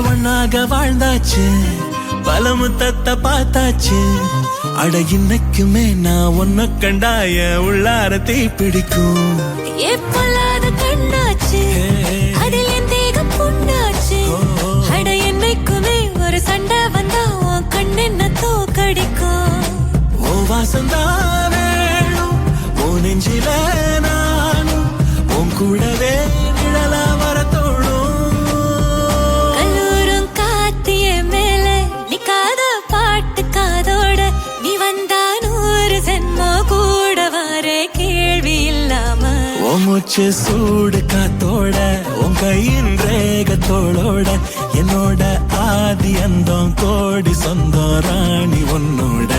ஒன்னாக வாழ்ந்தாச்சு பல முத்தத்தை பார்த்தாச்சு அட இன்னைக்குமே நான் ஒன்ன கண்டாய உள்ளார தீ பிடிக்கும் எப்பொல்லாத கண்ணாச்சு அதில் என் தேகம் புண்ணாச்சு அட என்னைக்குமே ஒரு சண்டை வந்தா உன் கண்ணென்ன தோக்கடிக்கும் ஓ வாசந்தா வேணும் ஓ நெஞ்சில நானும் உன் கூடவே நிழலா வர தோணும் கல்லூரும் காத்திய மேல நிக்காத பாட்டு காதோட நீ வந்தா 100 ஜென்மோ கூட வர கேள்வி இல்லாம ஓ மூச்சு சூடு காத்தோட உன் கையின் ரேகத்தோளோட என்னோட ஆதி அந்தம் கோடி சொந்தம் ராணி உன்னோட